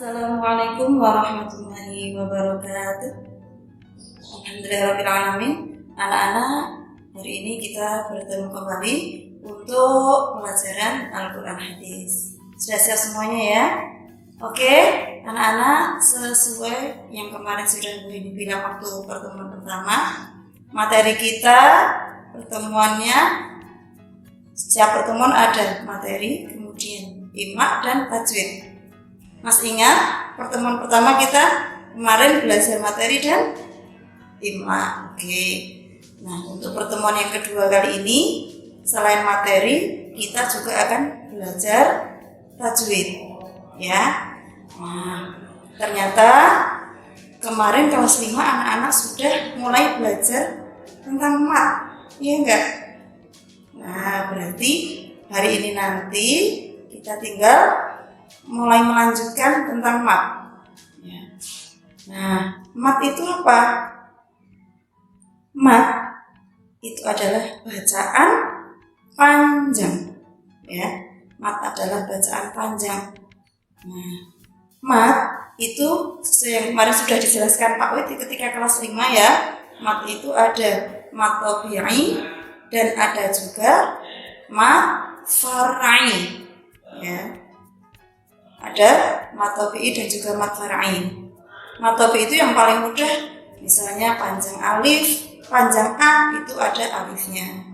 Assalamualaikum warahmatullahi wabarakatuh. Alhamdulillahirrahmanirrahim. Anak-anak, hari ini kita bertemu kembali untuk pelajaran Al-Quran Hadis. Sudah siap semuanya ya? Oke, anak-anak, sesuai yang kemarin sudah dibilang waktu pertemuan pertama, materi kita pertemuannya, setiap pertemuan ada materi, kemudian imak dan tajwid. Mas ingat pertemuan pertama kita kemarin belajar materi dan imak. Oke. Nah, untuk pertemuan yang kedua kali ini selain materi kita juga akan belajar tajwid. Ya. Nah, ternyata kemarin kelas 5 anak-anak sudah mulai belajar tentang mat. Iya enggak? Nah, berarti hari ini nanti kita tinggal mulai melanjutkan tentang mat. Ya. Nah, mat itu apa? Mat itu adalah bacaan panjang. Ya, mat adalah bacaan panjang. Nah, mat itu sesuai yang kemarin sudah dijelaskan Pak Wid ketika kelas 5 ya. Mat itu ada mat tabi'i dan ada juga mat far'i. Ya. Ada mat tabi'i dan juga mat far'i. Mat tabi'i itu yang paling mudah, misalnya panjang alif, panjang a itu ada alifnya.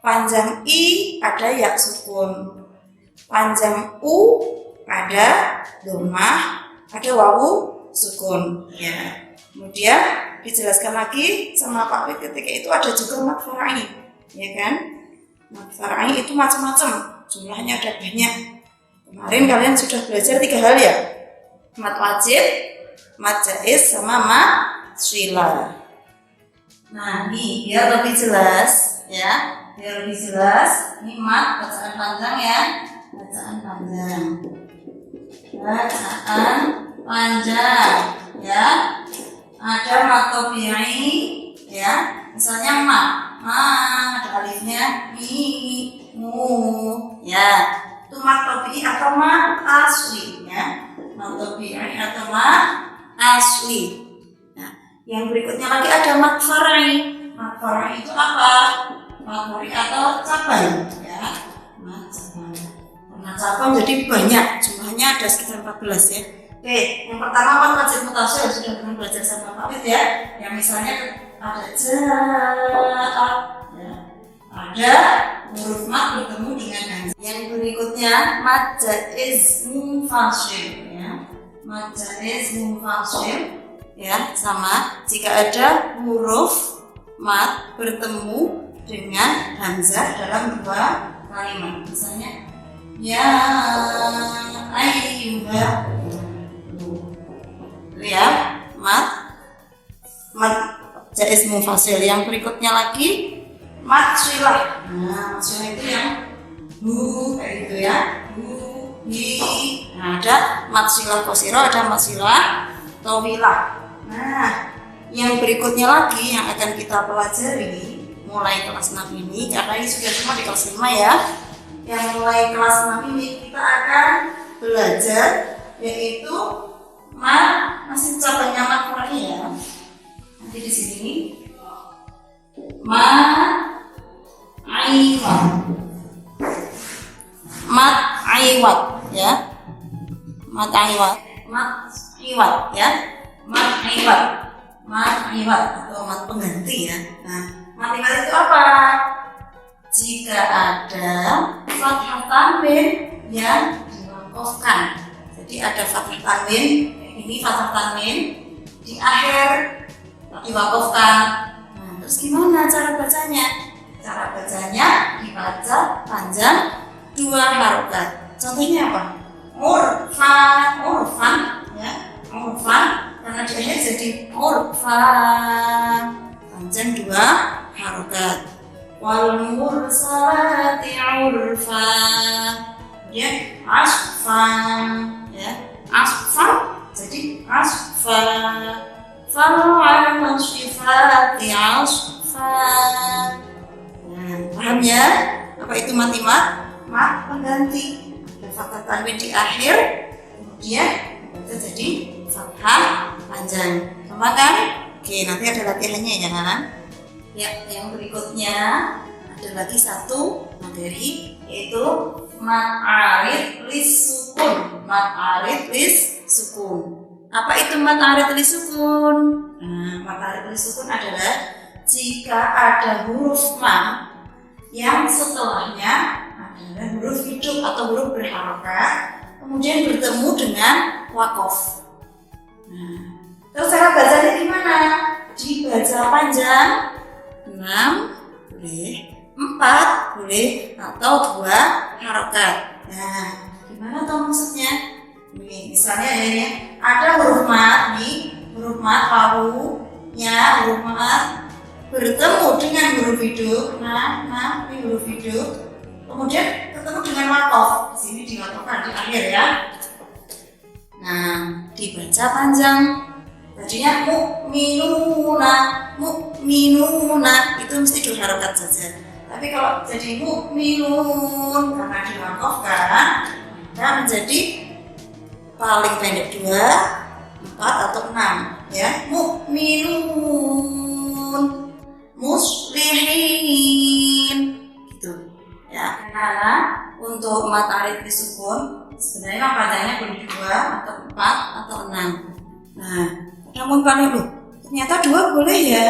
Panjang i ada ya sukun. Panjang u ada dhammah, ada wawu sukun. Ya. Kemudian dijelaskan lagi sama Pak Wid ketika itu ada juga mat far'i, ya kan? Mat far'i itu macam-macam, jumlahnya ada banyak. Kemarin kalian sudah belajar 3 hal ya, mat wajib, mat jaiz, sama mat shila. Nah, ini biar lebih jelas ya, biar lebih jelas. Ini mat bacaan panjang ya, bacaan panjang, bacaan panjang ya. Ada mat tabi'i ya, misalnya ada alifnya, mi, mu ya. Itu mat tabi'i atau mat asli ya, mat tabi'i atau mat asli. Nah, yang berikutnya lagi ada mat far'i. Mat far'i itu apa? Mat far'i atau cabang ya, mat cabang. Mat cabang jadi banyak, jumlahnya ada sekitar 14 ya. Oke, yang pertama mat wajib mutasil, sudah pernah belajar sama Pak Wid ya. Yang misalnya ada ja'a ya. Ada huruf mat bertemu dengan hamzah. Yang berikutnya mat jaiz munfasil ya. Mat jaiz munfasil ya, sama jika ada huruf mat bertemu dengan hamzah dalam 2 kalimat. Misalnya ya ayyuha ya, mat jaiz munfasil. Yang berikutnya lagi mat shilah. Nah, mat shilah itu yang bu kayak gitu ya, bu, hi. Nah, ada mat shilah qasirah, ada mat shilah tawilah. Nah, yang berikutnya lagi yang akan kita pelajari mulai kelas 6 ini, karena ini sudah semua di kelas 5 ya. Yang mulai kelas 6 ini kita akan belajar yaitu mat, masih cabangnya mat far'i ya. Nanti di sini mat aiwat, mat aiwat ya, mat aiwat, mat aiwat ya, mat aiwat, mat aiwat atau mat pengganti ya. Nah, mat aiwat itu apa? Jika ada fathah tanwin yang diwakafkan. Jadi ada fathah tanwin, ini fathah tanwin di akhir diwakafkan. Nah, terus gimana cara bacanya? Cara bacanya dibaca panjang 2 harokat. Contohnya apa? Urfan ya, urfan, karena di akhir jadi urfan, panjang 2 harokat. Wal mursalati urfa ya, asfan ya, asfan jadi asfa. Fal musifati asfa. Nah, paham ya? Apa itu matimat? Mat pengganti. Ada fathah tanwin di akhir, kemudian nanti ada latihannya ya. Ya, yang berikutnya ada lagi satu materi yaitu mad arid lis sukun. Mad arid lis sukun. Apa itu mad arid lis sukun? Nah, mad arid lis sukun adalah jika ada huruf mad yang setelahnya adalah huruf hidup atau huruf berharokat, kemudian bertemu dengan wakof. Nah, terus cara bacanya gimana? Dibaca panjang 6 boleh, 4 boleh, atau 2 harokat. Nah, gimana tuh maksudnya? Nih, misalnya ini ada huruf mad nih, huruf mad lalunya huruf mad bertemu dengan huruf hidup. Nah, ini huruf hidup. Kemudian ketemu dengan wakof. Di sini diwakofkan di akhir ya. Nah, dibaca panjang. Tadinya mu'minuna itu mesti dua harokat saja. Tapi kalau jadi mu'minun karena diwakofkan, maka menjadi paling pendek 2, 4 atau 6 ya. Mu'minun muslihin gitu ya. Karena untuk mad arid lis sukun sebenarnya panjangnya boleh 2 atau 4 atau 6. Nah, namun paling ternyata 2 boleh ya,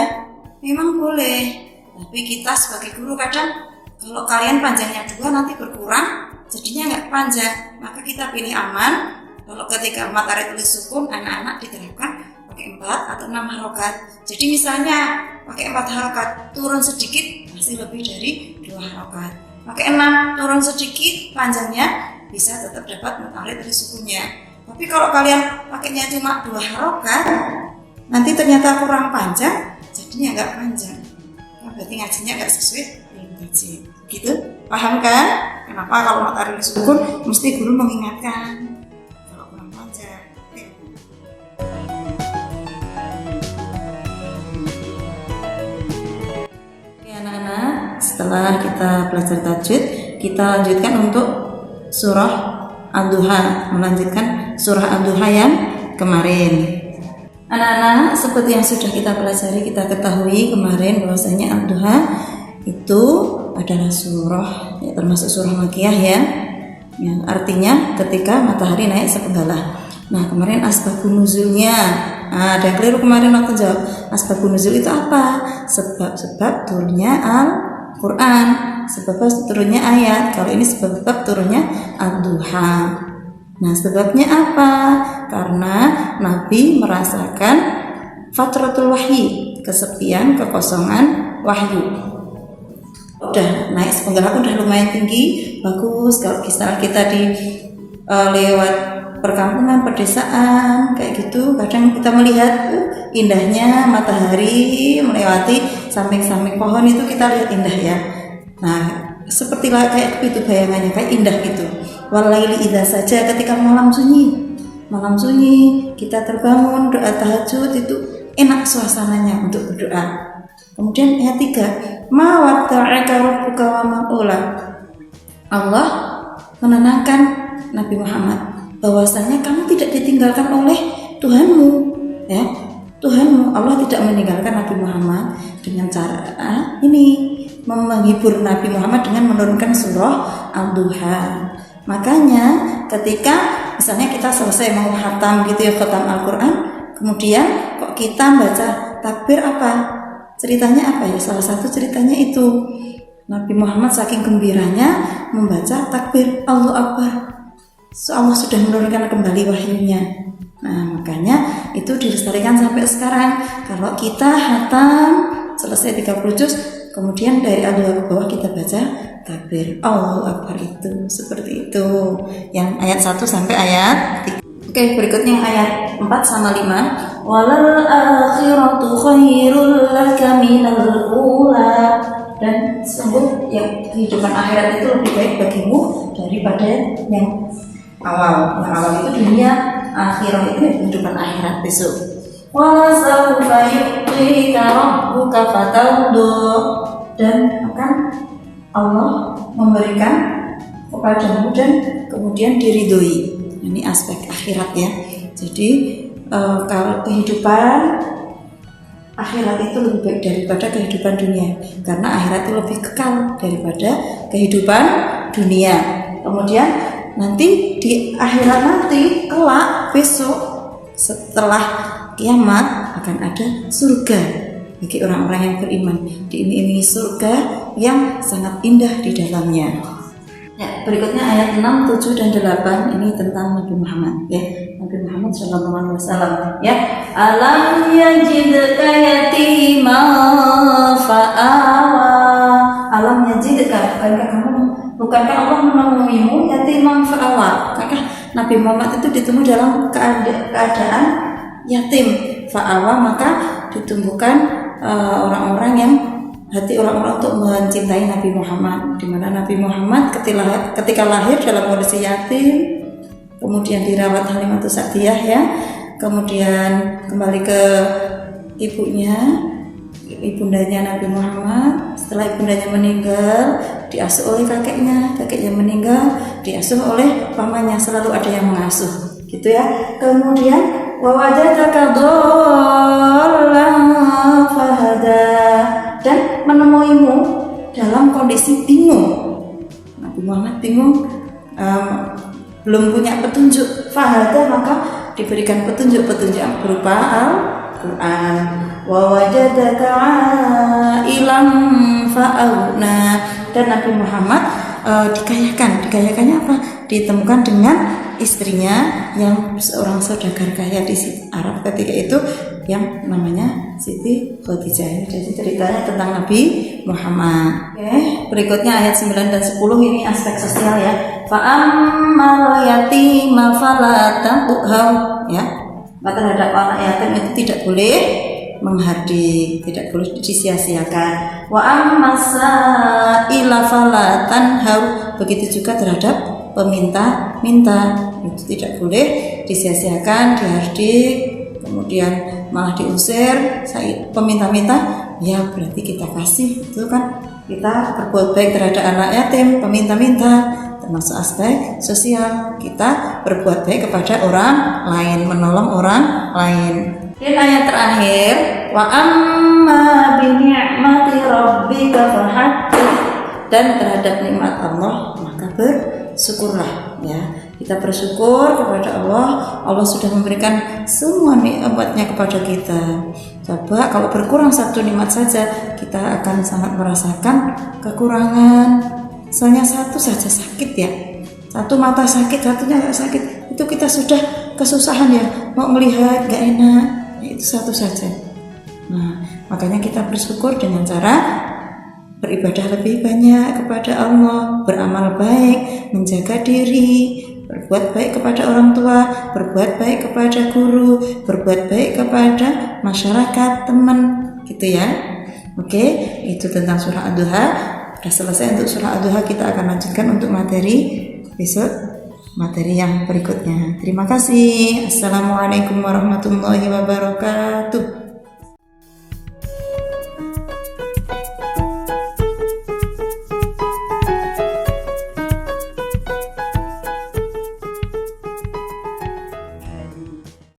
memang boleh. Tapi kita sebagai guru kadang kalau kalian panjangnya 2 nanti berkurang, jadinya nggak panjang. Maka kita pilih aman. Kalau ketika mad arid lis sukun anak-anak diterapkan pakai 4 atau 6 harokat. Jadi misalnya pakai 4 harokat turun sedikit masih lebih dari 2 harokat. Pakai 6 turun sedikit panjangnya bisa tetap dapat mad arid lis sukunnya. Tapi kalau kalian pakainya cuma 2 harokat, nanti ternyata kurang panjang, jadinya nggak panjang. Nah, berarti ngajinya nggak sesuai dengan tajwid. Gitu, paham kan? Kenapa kalau mad arid lis sukun mesti guru mengingatkan kalau kurang panjang. Oke anak-anak, setelah kita belajar tajwid, kita lanjutkan untuk surah Ad-Duha, melanjutkan surah Ad-Duha yang kemarin. Anak-anak, seperti yang sudah kita pelajari, kita ketahui kemarin bahwasanya Ad-Duha itu adalah surah, ya, termasuk surah Makkiyah ya, yang artinya ketika matahari naik sepenggalah. Nah, kemarin asbabun nuzulnya, ada keliru kemarin waktu jawab. Asbabun nuzul itu apa? Sebab-sebab turunnya Al-Quran, sebab turunnya ayat. Kalau ini sebab turunnya Ad-Duha. Nah, sebabnya apa? Karena Nabi merasakan fatratul wahyi, kesepian, kekosongan wahyu. Udah naik sepenggalah udah lumayan tinggi, bagus. Kalau misalnya kita di lewat perkampungan, pedesaan kayak gitu, kadang kita melihat indahnya matahari melewati samping-samping pohon, itu kita lihat indah ya. Nah, seperti kayak itu bayangannya, kayak indah gitu. Walaili idza saja, ketika malam sunyi kita terbangun doa tahajud, itu enak suasananya untuk berdoa. Kemudian ayat 3, ma watta'aka rabbuka wa ma qala. Allah menenangkan Nabi Muhammad bahwasanya kamu tidak ditinggalkan oleh Tuhanmu ya. Tuhanmu, Allah tidak meninggalkan Nabi Muhammad dengan cara ini, menghibur Nabi Muhammad dengan menurunkan surah Ad-Duha. Makanya ketika misalnya kita selesai mau khatam gitu ya, khatam Al-Quran, kemudian kok kita baca takbir, apa ceritanya apa ya? Salah satu ceritanya itu Nabi Muhammad saking gembiranya membaca takbir Allahu Akbar, Allah sudah menurunkan kembali wahyunya. Nah, makanya itu dilestarikan sampai sekarang. Kalau kita khatam selesai 30 juz, kemudian dari Al-Duha ke bawah kita baca takbir Allahu Akbar, itu seperti itu. Yang ayat 1 sampai ayat 3. Oke, berikutnya ayat 4 sama 5. Walal akhiratu khairul laka minal ula. Dan sungguh yang kehidupan akhirat itu lebih baik bagimu daripada yang awal. Yang awal itu dunia, akhirat itu kehidupan akhirat besok. Wala sawfa yu'tika rabbuka fatawdu. Dan akan Allah memberikan kepadamu dan kemudian diridhoi. Ini aspek akhirat ya. Jadi kalau kehidupan akhirat itu lebih baik daripada kehidupan dunia, karena akhirat itu lebih kekal daripada kehidupan dunia. Kemudian nanti di akhirat nanti kelak besok setelah kiamat akan ada surga bagi orang-orang yang beriman, diiming-imingi surga yang sangat indah di dalamnya. Ya, berikutnya ayat 6, 7 dan 8 ini tentang Nabi Muhammad ya. Nabi Muhammad sallallahu alaihi wasallam ya. Alam yajidka yatima fa'awa. Alam yajidka, bukankah Allah menemuimu yatimam fa'awa? Bukankah Nabi Muhammad itu ditemu dalam keadaan yatim, fa'awa, maka ditumbuhkan orang-orang yang hati orang-orang untuk mencintai Nabi Muhammad, di mana Nabi Muhammad ketika lahir dalam kondisi yatim, kemudian dirawat Halimatus Sa'diyah ya, kemudian kembali ke ibundanya Nabi Muhammad. Setelah ibundanya meninggal, diasuh oleh kakeknya meninggal, diasuh oleh pamannya, selalu ada yang mengasuh gitu ya. Kemudian wa wajadaka dhallan fahada, dan menemuimu dalam kondisi bingung. Nabi Muhammad bingung, belum punya petunjuk, fahada, maka diberikan petunjuk berupa Al-Quran. Wa wajadaka ilam fa'auna, dan Nabi Muhammad dikayakannya apa? Ditemukan dengan istrinya yang seorang saudagar kaya di Arab ketika itu yang namanya Siti Khadijah. Jadi ceritanya tentang Nabi Muhammad. Oke, berikutnya ayat 9 dan 10 ini aspek sosial ya. Fa'ammal yatima fala taqhar ya. Maka terhadap anak yatim itu tidak boleh menghardik, tidak boleh disia-siakan. Wa ammasaila fala tanhar, begitu juga terhadap peminta-minta, itu tidak boleh disia-siakan, dihardik, kemudian malah diusir. Peminta-minta ya berarti kita kasih, itu kan kita berbuat baik terhadap anak yatim, peminta-minta, termasuk aspek sosial, kita berbuat baik kepada orang lain, menolong orang lain. Dan ayat terakhir, wa amma bi ni'mati rabbika fahaddits, dan terhadap nikmat Allah maka bersyukurlah ya. Kita bersyukur kepada Allah. Allah sudah memberikan semua nikmatnya kepada kita. Coba kalau berkurang satu nikmat saja, kita akan sangat merasakan kekurangan. Misalnya satu saja sakit ya, satu mata sakit, satunya nggak sakit, itu kita sudah kesusahan ya, mau melihat nggak enak, itu satu saja. Nah, makanya kita bersyukur dengan cara beribadah lebih banyak kepada Allah, beramal baik, menjaga diri, berbuat baik kepada orang tua, berbuat baik kepada guru, berbuat baik kepada masyarakat, teman, gitu ya. Oke, itu tentang surah Ad-Duha. Sudah selesai untuk surah Ad-Duha, kita akan lanjutkan untuk materi besok, materi yang berikutnya. Terima kasih. Assalamualaikum warahmatullahi wabarakatuh.